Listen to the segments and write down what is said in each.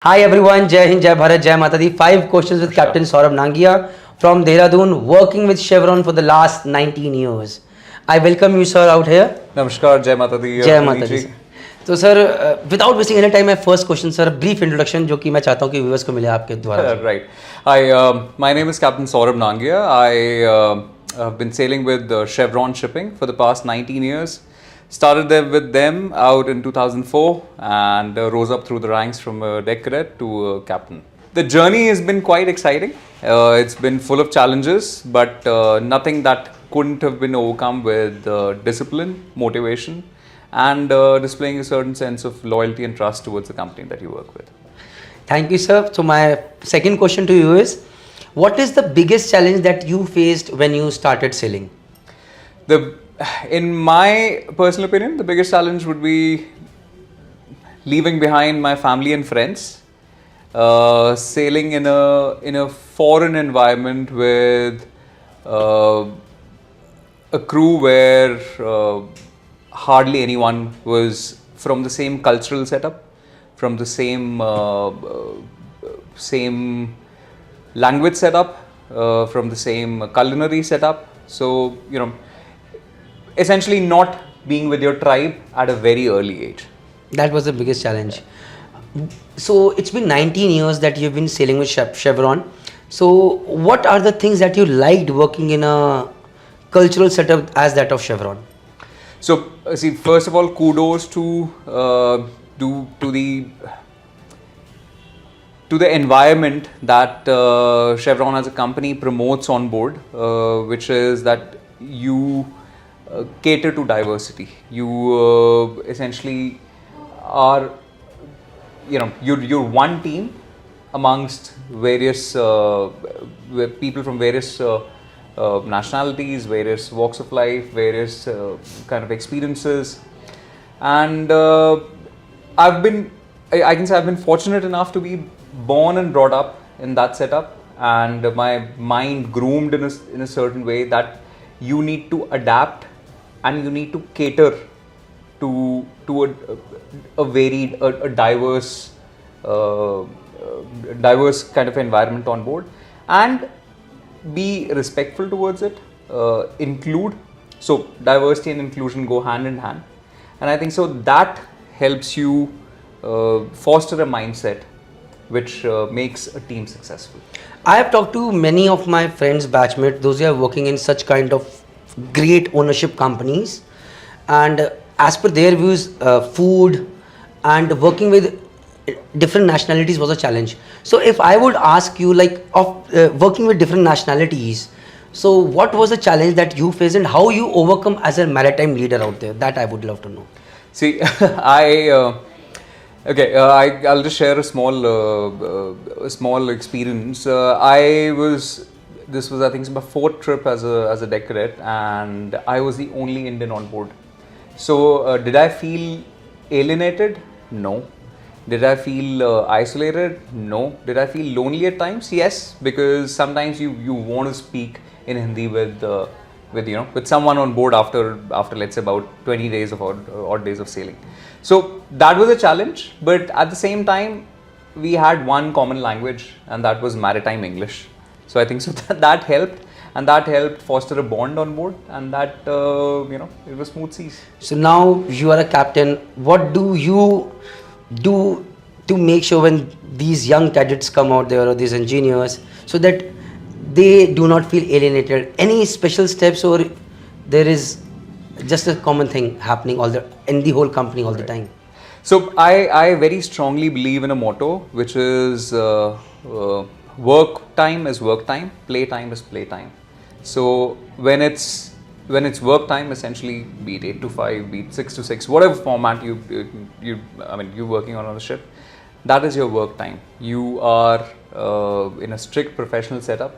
Hi everyone, Jai Hind, Jai Bharat, Jai Mata Di. 5 questions with Captain Saurabh Nangia from Dehradun, working with Chevron for the last 19 years. I welcome you, sir, out here. नमस्कार जय माता दी जय पुनीत माता दी जी sir. तो sir, without wasting any time, my first question sir, brief introduction जो कि मैं चाहता हूँ कि व्यूअर्स को मिले आपके द्वारा. right. My name is Captain Saurabh Nangia. I have been sailing with Chevron Shipping for the past 19 years. Started there with them out in 2004 and rose up through the ranks from a deck cadet to a captain. The journey has been quite exciting. It's been full of challenges, but nothing that couldn't have been overcome with discipline, motivation, and displaying a certain sense of loyalty and trust towards the company that you work with. Thank you, sir. So my second question to you is, what is the biggest challenge that you faced when you started sailing? In my personal opinion, the biggest challenge would be leaving behind my family and friends, sailing in a foreign environment with a crew where hardly anyone was from the same cultural setup, from the same language setup, from the same culinary setup. So essentially not being with your tribe at a very early age. That was the biggest challenge. So it's been 19 years that you've been sailing with Chevron. So what are the things that you liked working in a cultural setup as that of Chevron? So see, first of all, kudos to the environment that Chevron as a company promotes on board, which is that you cater to diversity. You essentially are, you're one team amongst various people from various nationalities, various walks of life, various kind of experiences, and I can say I've been fortunate enough to be born and brought up in that setup, and my mind groomed in a certain way that you need to adapt and you need to cater to a varied, a diverse kind of environment on board, and be respectful towards it, include. So diversity and inclusion go hand in hand, and I think so that helps you foster a mindset which makes a team successful. I have talked to many of my friends, batchmates, those who are working in such kind of great ownership companies, and as per their views, food and working with different nationalities was a challenge. So if I would ask you, like, of working with different nationalities, so what was the challenge that you faced and how you overcome as a maritime leader out there? That I would love to know. See, I'll just share a small experience. This was I think my 4th trip as a deck cadet, and I was the only Indian on board. So did I feel alienated? No. Did I feel isolated? No. Did I feel lonely at times? Yes, because sometimes you want to speak in Hindi with someone on board after let's say about 20 days of odd days of sailing. So that was a challenge, but at the same time we had one common language, and that was maritime English. So I think so that helped, and that helped foster a bond on board, and that it was smooth seas. So now you are a captain. What do you do to make sure when these young cadets come out there, or these engineers, so that they do not feel alienated? Any special steps, or there is just a common thing happening in the whole company all the time? So I very strongly believe in a motto, which is work time is work time, play time is play time. So when it's work time, essentially, be it 8 to 5, be it 6 to 6, whatever format you're working on the ship, that is your work time. You are in a strict professional setup.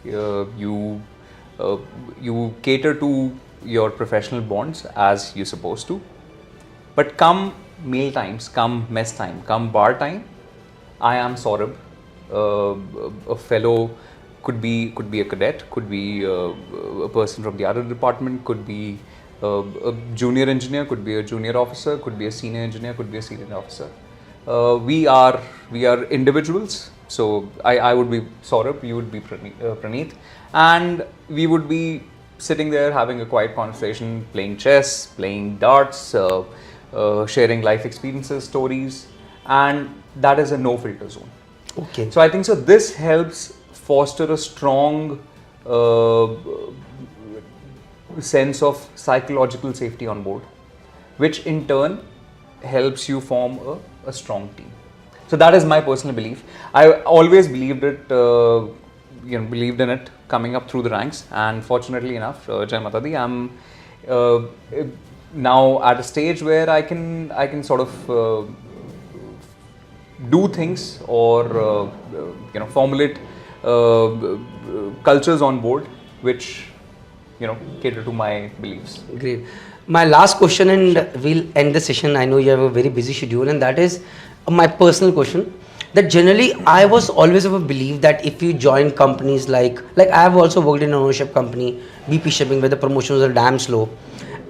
You cater to your professional bonds as you're supposed to. But come meal times, come mess time, come bar time, I am Saurabh, a fellow, could be a cadet, could be a person from the other department, could be a junior engineer, could be a junior officer, could be a senior engineer, could be a senior officer. We are individuals. So I would be Saurabh, you would be Praneeth, and we would be sitting there having a quiet conversation, playing chess, playing darts, sharing life experiences, stories, and that is a no filter zone. Okay. So I think so. This helps foster a strong sense of psychological safety on board, which in turn helps you form a strong team. So that is my personal belief. I always believed it, believed in it coming up through the ranks, and fortunately enough, Jai Mata Di, I'm now at a stage where I can sort of do things or formulate cultures on board which cater to my beliefs. Great. My last question, and we'll end the session. I know you have a very busy schedule, and that is my personal question. That generally, I was always of a belief that if you join companies like I have also worked in an ownership company, BP Shipping, where the promotions are damn slow,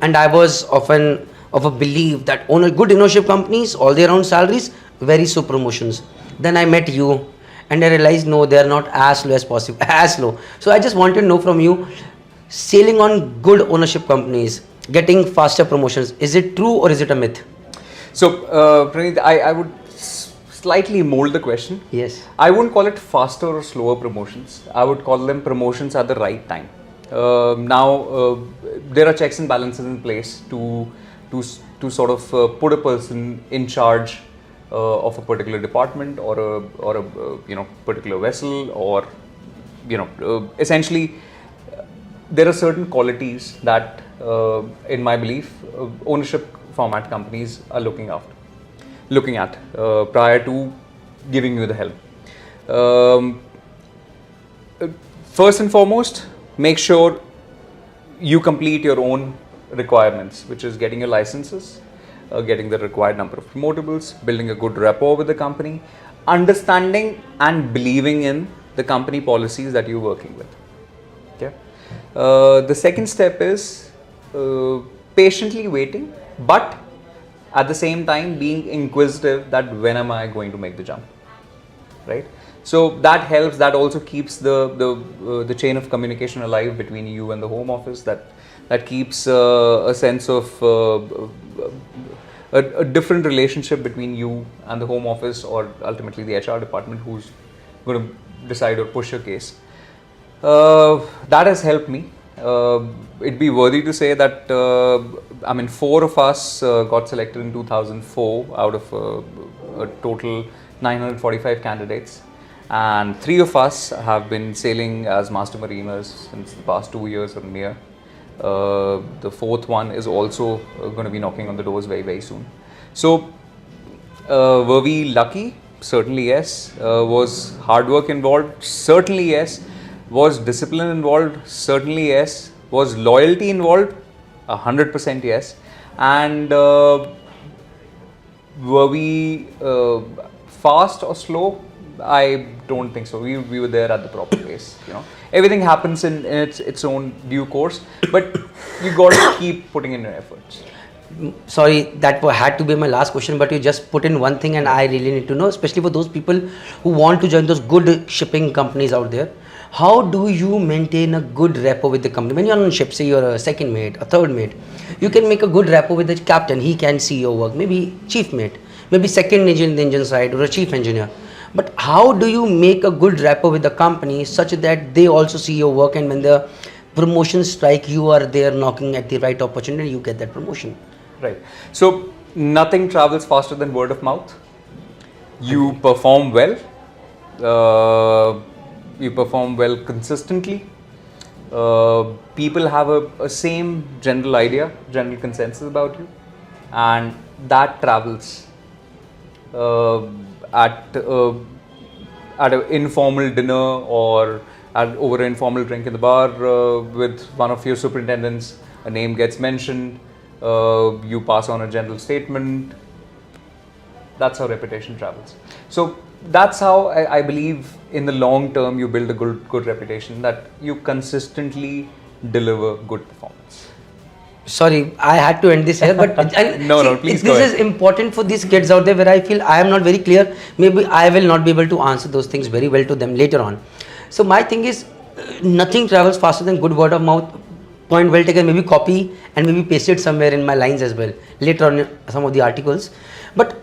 and I was often of a belief that good ownership companies, all their own salaries, very slow promotions. Then I met you, and I realized no, they are not as slow as possible, as slow. So I just wanted to know from you, sailing on good ownership companies, getting faster promotions, is it true or is it a myth? So, Praneeth, I would slightly mold the question. Yes. I wouldn't call it faster or slower promotions. I would call them promotions at the right time. Now, there are checks and balances in place to sort of put a person in charge of a particular department or a particular vessel, or essentially there are certain qualities that in my belief ownership format companies are looking at prior to giving you the help. First and foremost, make sure you complete your own requirements, which is getting your licenses, getting the required number of promotables, building a good rapport with the company, understanding and believing in the company policies that you're working with. Okay. The second step is patiently waiting, but at the same time being inquisitive that when am I going to make the jump, right? So that helps. That also keeps the chain of communication alive between you and the home office. That keeps a sense of a different relationship between you and the home office, or ultimately the HR department who's going to decide or push your case. That has helped me. It'd be worthy to say that 4 of us got selected in 2004 out of a total 945 candidates, and 3 of us have been sailing as master mariners since the past 2 years or near. The 4th one is also going to be knocking on the doors very, very soon. So, were we lucky? Certainly yes. Was hard work involved? Certainly yes. Was discipline involved? Certainly yes. Was loyalty involved? 100% yes. And were we fast or slow? I don't think so. We were there at the proper pace. Everything happens in its own due course, but you got to keep putting in your efforts. Sorry, that had to be my last question, but you just put in one thing, and I really need to know, especially for those people who want to join those good shipping companies out there. How do you maintain a good rapport with the company? When you're on ship, say you're a second mate, a third mate, you can make a good rapport with the captain. He can see your work. Maybe chief mate, maybe second engine in the engine side, or a chief engineer. But how do you make a good rapport with the company such that they also see your work, and when the promotion strike, you are there knocking at the right opportunity, you get that promotion? Right. So nothing travels faster than word of mouth. You perform well. You perform well consistently. People have a same general idea, general consensus about you, and that travels at an informal dinner or over an informal drink in the bar with one of your superintendents. A name gets mentioned. You pass on a general statement. That's how reputation travels. So that's how I believe in the long term you build a good reputation, that you consistently deliver good performance. Sorry, I had to end this here, but No, please go this ahead. is important for these kids out there where I feel I am not very clear. Maybe I will not be able to answer those things very well to them later on. So my thing is, nothing travels faster than good word of mouth. Point well taken. Maybe copy and maybe paste it somewhere in my lines as well later on in some of the articles. But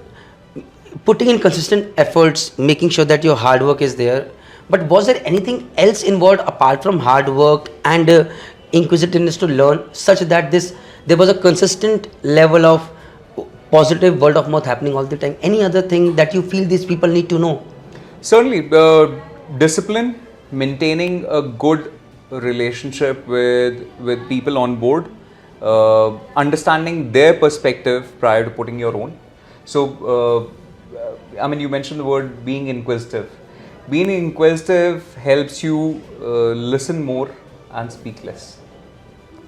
putting in consistent efforts, making sure that your hard work is there. But was there anything else involved apart from hard work and inquisitiveness to learn, such that there was a consistent level of positive word of mouth happening all the time? Any other thing that you feel these people need to know? Certainly, discipline, maintaining a good relationship with people on board, understanding their perspective prior to putting your own. So, I mean, you mentioned the word being inquisitive. Being inquisitive helps you listen more and speak less.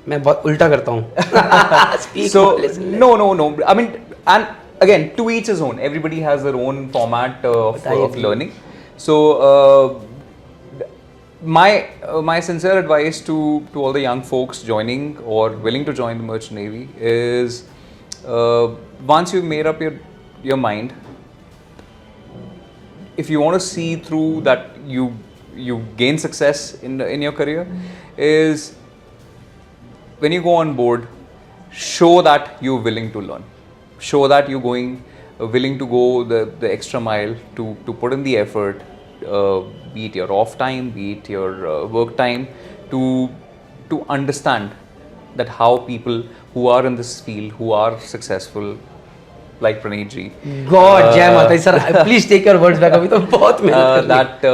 मैं बहुत उल्टा करता हूँ. Speak So, more, listen less. no. I mean, and again, to each his own. Everybody has their own format But I of agree. learning. So, my sincere advice to all the young folks joining or willing to join the Merchant Navy is, once you've made up your mind, if you want to see through that you gain success in your career, is when you go on board, show that you're willing to learn, show that you're willing to go the extra mile to put in the effort, be it your off time, be it your work time, to understand that how people who are in this field, who are successful, like Praneet ji, God, Jai Mata Di, sir, please take your words back. अभी तो बहुत मेहनत करनी है. that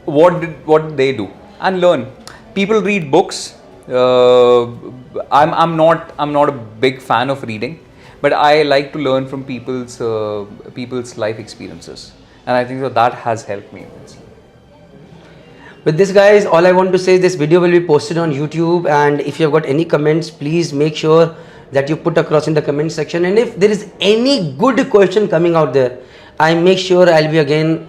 what did they do and learn. People read books. I'm not a big fan of reading, but I like to learn from people's life experiences, and I think that has helped me immensely. With this, guys, all I want to say is this video will be posted on YouTube, and if you have got any comments, please make sure that you put across in the comment section. And if there is any good question coming out there, I make sure I'll be again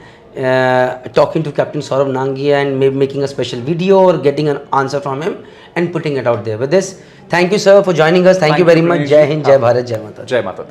talking to Captain Saurabh Nangia and maybe making a special video or getting an answer from him and putting it out there. With this, thank you, sir, for joining us. Thank you very much. Praneet Jai ji. Hind, Jai Bharat, Jai Mata Di. Jai Mata Di.